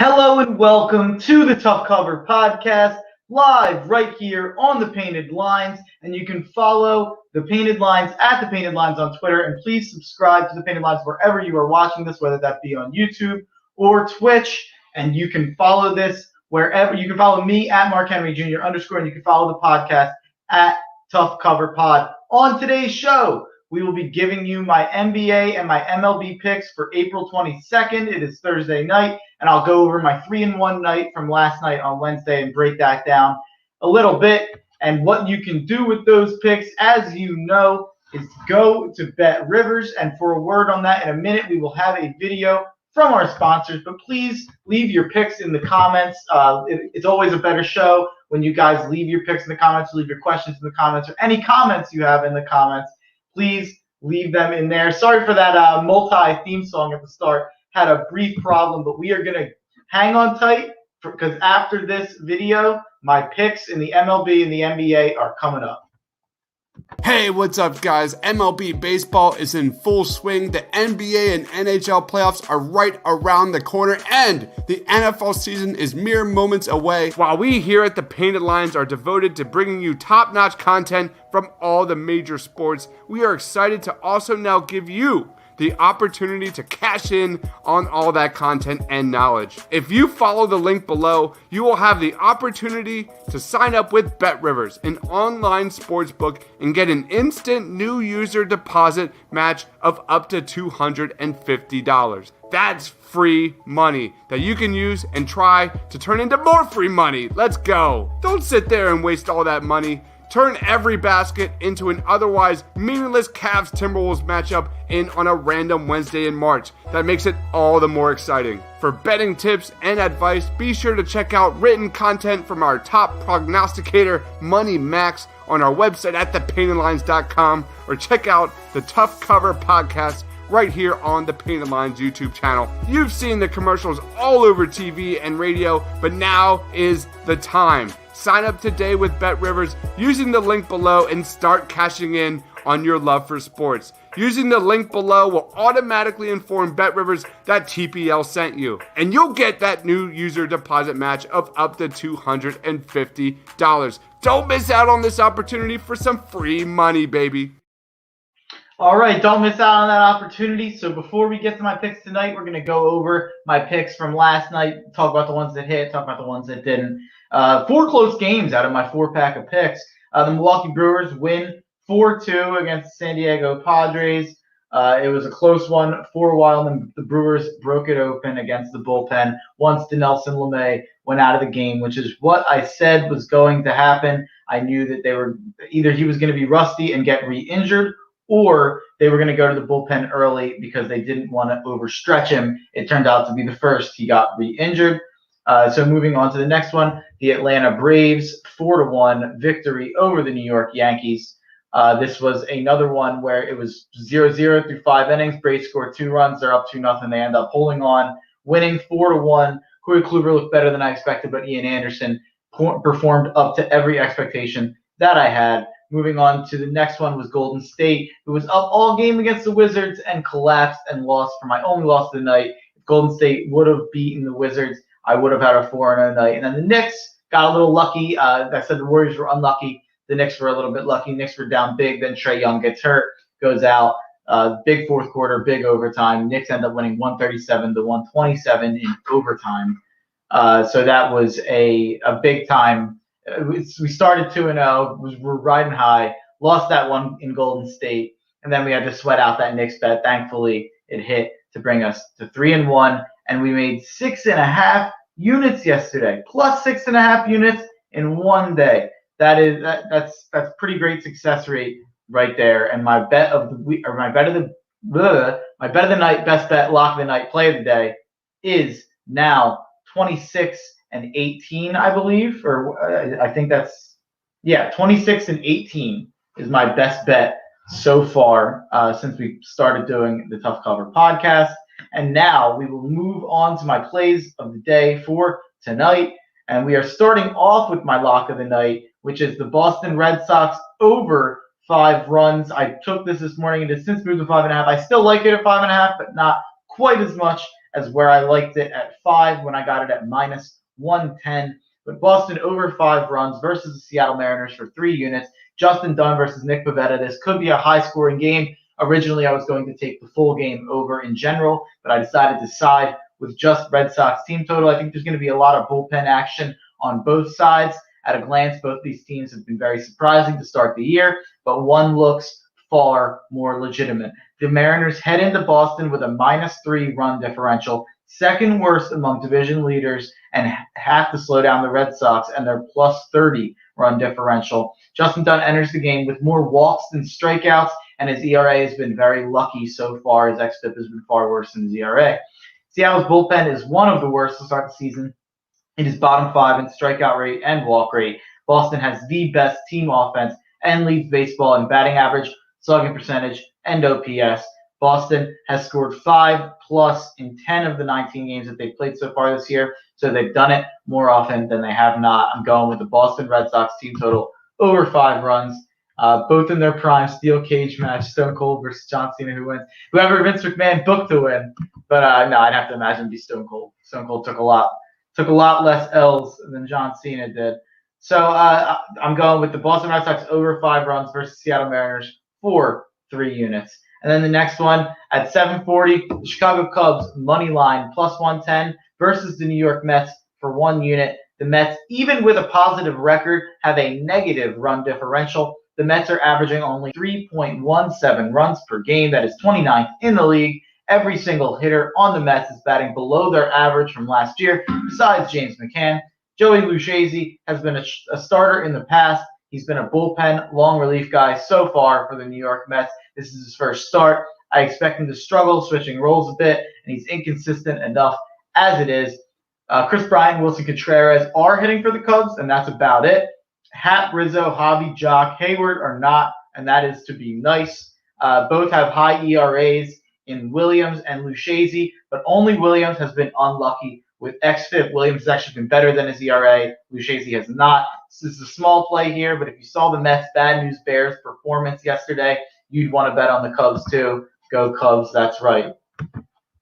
Hello and welcome to the Tough Cover Podcast, live right here on the Painted Lines. And you can follow the Painted Lines at the Painted Lines on Twitter. And please subscribe to the Painted Lines wherever you are watching this, whether that be on YouTube or Twitch. And you can follow this wherever. You can follow me at Mark Henry Jr. _ and you can follow the podcast at Tough Cover Pod. On today's show, we will be giving you my NBA and my MLB picks for April 22nd. It is Thursday night, and I'll go over my 3-1 night from last night on Wednesday and break that down a little bit. And what you can do with those picks, as you know, is go to BetRivers. And for a word on that in a minute, we will have a video from our sponsors. But please leave your picks in the comments. It's always a better show when you guys leave your picks in the comments, leave your questions in the comments, or any comments you have in the comments. Please leave them in there. Sorry for that multi-theme song at the start. Had a brief problem, but we are going to hang on tight because after this video, my picks in the MLB and the NBA are coming up. Hey, what's up, guys? MLB baseball is in full swing. The NBA and NHL playoffs are right around the corner, and the NFL season is mere moments away. While we here at the Painted Lines are devoted to bringing you top-notch content from all the major sports, we are excited to also now give you the opportunity to cash in on all that content and knowledge. If you follow the link below, you will have the opportunity to sign up with BetRivers, an online sportsbook, and get an instant new user deposit match of up to $250. That's free money that you can use and try to turn into more free money. Let's go. Don't sit there and waste all that money. Turn every basket into an otherwise meaningless Cavs-Timberwolves matchup in on a random Wednesday in March. That makes it all the more exciting. For betting tips and advice, be sure to check out written content from our top prognosticator, Money Max, on our website at thepaintedlines.com, or check out the Tough Cover Podcast right here on the Painted Lines YouTube channel. You've seen the commercials all over TV and radio, but now is the time. Sign up today with BetRivers using the link below and start cashing in on your love for sports. Using the link below will automatically inform BetRivers that TPL sent you, and you'll get that new user deposit match of up to $250. Don't miss out on this opportunity for some free money, baby. All right, don't miss out on that opportunity. So before we get to my picks tonight, we're going to go over my picks from last night, talk about the ones that hit, talk about the ones that didn't. 4 close games out of my 4-pack of picks. The Milwaukee Brewers win 4-2 against the San Diego Padres. It was a close one for a while, and the Brewers broke it open against the bullpen once Dinelson Lamet went out of the game, which is what I said was going to happen. I knew that they were either he was going to be rusty and get re-injured, or they were going to go to the bullpen early because they didn't want to overstretch him. It turned out to be the first. He got re-injured. So moving on to the next one, the Atlanta Braves 4-1 victory over the New York Yankees. This was another one where it was 0-0 through 5 innings. Braves scored 2 runs. They're up 2-0. They end up holding on, winning 4-1. Corey Kluber looked better than I expected, but Ian Anderson performed up to every expectation that I had. Moving on to the next one was Golden State, who was up all game against the Wizards and collapsed and lost for my only loss of the night. If Golden State would have beaten the Wizards, I would have had a 4-0 night. And then the Knicks got a little lucky. I said the Warriors were unlucky. The Knicks were a little bit lucky. Knicks were down big. Then Trae Young gets hurt, goes out. Big fourth quarter, big overtime. Knicks end up winning 137-127 in overtime. So that was a big time. We started 2-0. We're riding high. Lost that one in Golden State. And then we had to sweat out that Knicks bet. Thankfully, it hit to bring us to 3-1. And we made 6.5 units yesterday, plus 6.5 units in one day. That's pretty great success rate right there. And my bet of the week, or my bet of the night, best bet, lock of the night, play of the day is now 26-18, I believe, or I think that's 26-18 is my best bet so far since we started doing the Tough Cover podcast. And now we will move on to my plays of the day for tonight. And we are starting off with my lock of the night, which is the Boston Red Sox over 5 runs. I took this morning and has since moved to 5.5. I still like it at 5.5, but not quite as much as where I liked it at 5 when I got it at -110. But Boston over 5 runs versus the Seattle Mariners for 3 units. Justin Dunn versus Nick Pivetta. This could be a high-scoring game. Originally, I was going to take the full game over in general, but I decided to side with just Red Sox team total. I think there's going to be a lot of bullpen action on both sides. At a glance, both these teams have been very surprising to start the year, but one looks far more legitimate. The Mariners head into Boston with a -3 run differential, second worst among division leaders, and have to slow down the Red Sox and their +30 run differential. Justin Dunn enters the game with more walks than strikeouts, and his ERA has been very lucky so far. His xFIP has been far worse than his ERA. Seattle's bullpen is one of the worst to start the season. It is bottom 5 in strikeout rate and walk rate. Boston has the best team offense and leads baseball in batting average, slugging percentage, and OPS. Boston has scored 5+ in 10 of the 19 games that they've played so far this year, so they've done it more often than they have not. I'm going with the Boston Red Sox team total over 5 runs. Both in their prime, steel cage match, Stone Cold versus John Cena, who wins. Whoever Vince McMahon booked to win, but no, I'd have to imagine it'd be Stone Cold. Stone Cold took a lot less L's than John Cena did. So I'm going with the Boston Red Sox over 5 runs versus Seattle Mariners for 3 units. And then the next one at 7:40, the Chicago Cubs money line +110 versus the New York Mets for 1 unit. The Mets, even with a positive record, have a negative run differential. The Mets are averaging only 3.17 runs per game. That is 29th in the league. Every single hitter on the Mets is batting below their average from last year, besides James McCann. Joey Lucchesi has been a starter in the past. He's been a bullpen, long relief guy so far for the New York Mets. This is his first start. I expect him to struggle switching roles a bit, and he's inconsistent enough as it is. Chris Bryant, Wilson Contreras are hitting for the Cubs, and that's about it. Happ, Rizzo, Javi, Jock, Hayward are not, and that is to be nice. Both have high ERAs in Williams and Lucchesi, but only Williams has been unlucky with xFIP. Williams has actually been better than his ERA. Lucchesi has not. This is a small play here, but if you saw the Mets' bad news Bears performance yesterday, you'd want to bet on the Cubs too. Go Cubs, that's right.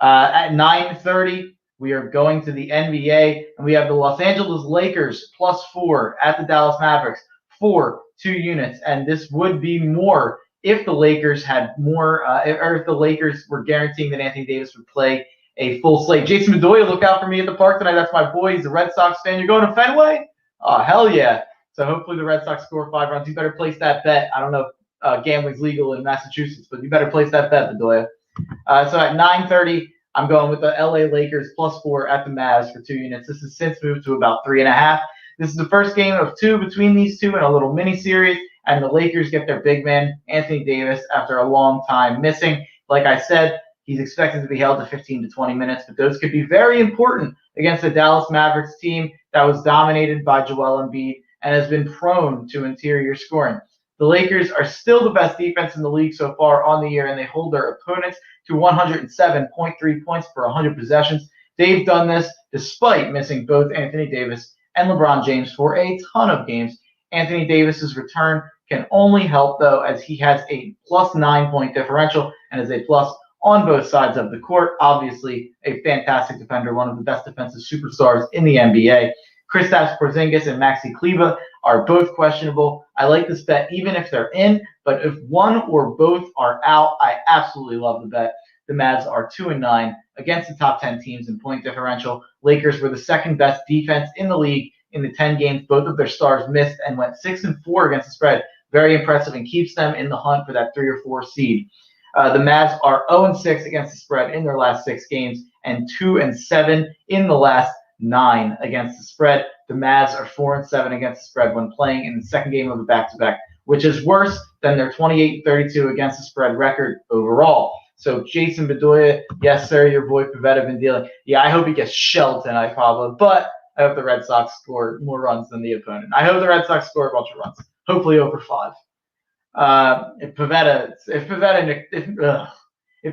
At 9:30, we are going to the NBA, and we have the Los Angeles Lakers +4 at the Dallas Mavericks for 2 units, and this would be more if the Lakers had more, or if the Lakers were guaranteeing that Anthony Davis would play a full slate. Jason Bedoya, look out for me at the park tonight. That's my boy. He's a Red Sox fan. You're going to Fenway? Oh, hell yeah. So hopefully the Red Sox score 5 runs. You better place that bet. I don't know if gambling's legal in Massachusetts, but you better place that bet, Bedoya. So at 9:30, I'm going with the LA Lakers +4 at the Mavs for 2 units. This has since moved to about 3.5. This is the first game of 2 between these two in a little mini series, and the Lakers get their big man, Anthony Davis, after a long time missing. Like I said, he's expected to be held to 15 to 20 minutes, but those could be very important against the Dallas Mavericks team that was dominated by Joel Embiid and has been prone to interior scoring. The Lakers are still the best defense in the league so far on the year, and they hold their opponents to 107.3 points per 100 possessions. They've done this despite missing both Anthony Davis and LeBron James for a ton of games. Anthony Davis's return can only help, though, as he has a +9 point differential and is a plus on both sides of the court. Obviously, a fantastic defender, one of the best defensive superstars in the NBA. Kristaps Porzingis and Maxi Kleber are both questionable. I like this bet even if they're in, but if one or both are out, I absolutely love the bet. The Mavs are 2-9 against the top 10 teams in point differential. Lakers were the second best defense in the league in the 10 games. Both of their stars missed and went 6-4 against the spread. Very impressive and keeps them in the hunt for that 3 or 4 seed. The Mavs are 0-6 against the spread in their last 6 games and 2-7 in the last 9 against the spread. The Mavs are 4-7 against the spread when playing in the second game of a back-to-back, which is worse than their 28-32 against the spread record overall. So Jason Bedoya, yes, sir, your boy Pivetta been dealing. Yeah, I hope he gets shelled tonight, Pablo, but I hope the Red Sox score more runs than the opponent. I hope the Red Sox score a bunch of runs, hopefully over 5. If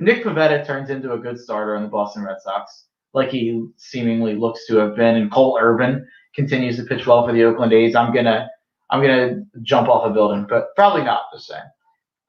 Nick Pivetta turns into a good starter on the Boston Red Sox, like he seemingly looks to have been, and Cole Irvin continues to pitch well for the Oakland A's, I'm gonna jump off a building, but probably not the same.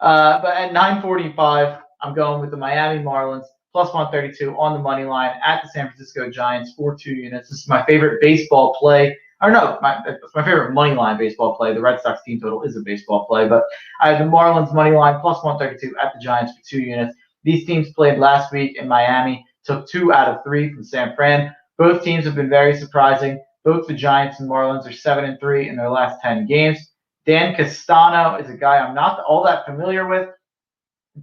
But at 9:45, I'm going with the Miami Marlins plus 132 on the money line at the San Francisco Giants for 2 units. This is my favorite baseball play. Or no, it's my favorite money line baseball play. The Red Sox team total is a baseball play, but I have the Marlins money line plus 132 at the Giants for 2 units. These teams played last week in Miami, took 2 out of 3 from San Fran. Both teams have been very surprising. Both the Giants and Marlins are 7-3 in their last 10 games. Dan Castano is a guy I'm not all that familiar with,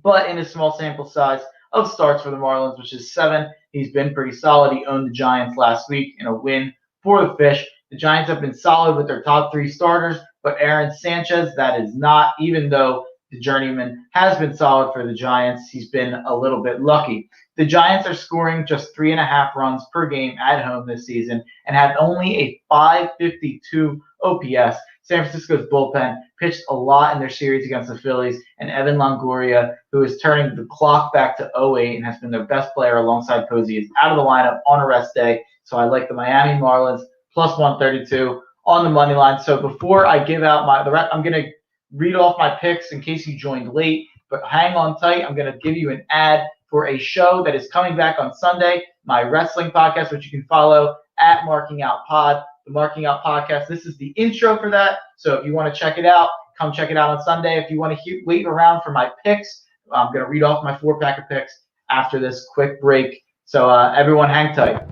but in a small sample size of starts for the Marlins, which is 7, he's been pretty solid. He owned the Giants last week in a win for the Fish. The Giants have been solid with their top 3 starters, but Aaron Sanchez, that is not, even though the journeyman has been solid for the Giants, he's been a little bit lucky. The Giants are scoring just 3.5 runs per game at home this season and have only a .552 OPS. San Francisco's bullpen pitched a lot in their series against the Phillies, and Evan Longoria, who is turning the clock back to 08 and has been their best player alongside Posey, is out of the lineup on a rest day. So I like the Miami Marlins plus 132 on the money line. So before I give out I'm going to read off my picks in case you joined late, but hang on tight. I'm going to give you an ad for a show that is coming back on Sunday, my wrestling podcast, which you can follow at Marking Out Pod. The Marking Out Podcast. This is the intro for that. So if you want to check it out, come check it out on Sunday. If you want to wait around for my picks, I'm going to read off my 4-pack of picks after this quick break. So everyone hang tight.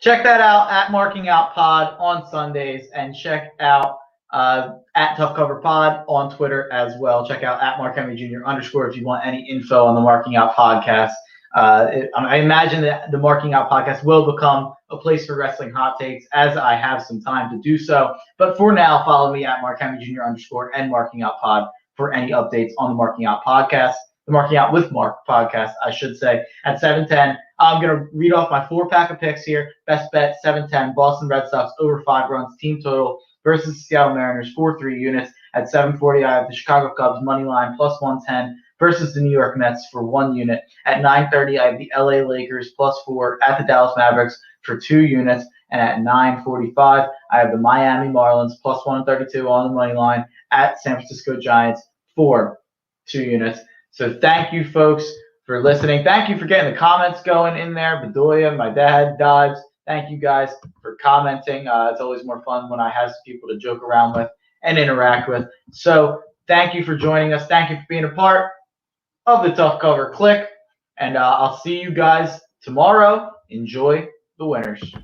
Check that out at Marking Out Pod on Sundays, and check out at Tough Cover Pod on Twitter as well. Check out at Mark Henry Jr. _ if you want any info on the Marking Out Podcast. I imagine that the Marking Out Podcast will become a place for wrestling hot takes as I have some time to do so. But for now, follow me at Mark Henry Jr. _ and Marking Out Pod for any updates on the Marking Out Podcast. The Marking Out with Mark podcast, I should say, at 7:10. I'm going to read off my 4-pack of picks here. Best bet, 7:10. Boston Red Sox over 5 runs, team total versus the Seattle Mariners for 3 units. At 7:40, I have the Chicago Cubs money line plus 110 versus the New York Mets for 1 unit. At 9:30, I have the LA Lakers plus 4 at the Dallas Mavericks for 2 units. And at 9:45, I have the Miami Marlins plus 132 on the money line at San Francisco Giants for 2 units. So thank you, folks, for listening. Thank you for getting the comments going in there. Bedoya, my dad, Dives. Thank you guys for commenting. It's always more fun when I have people to joke around with and interact with. So thank you for joining us. Thank you for being a part of the Tough Cover Click. And I'll see you guys tomorrow. Enjoy the winners.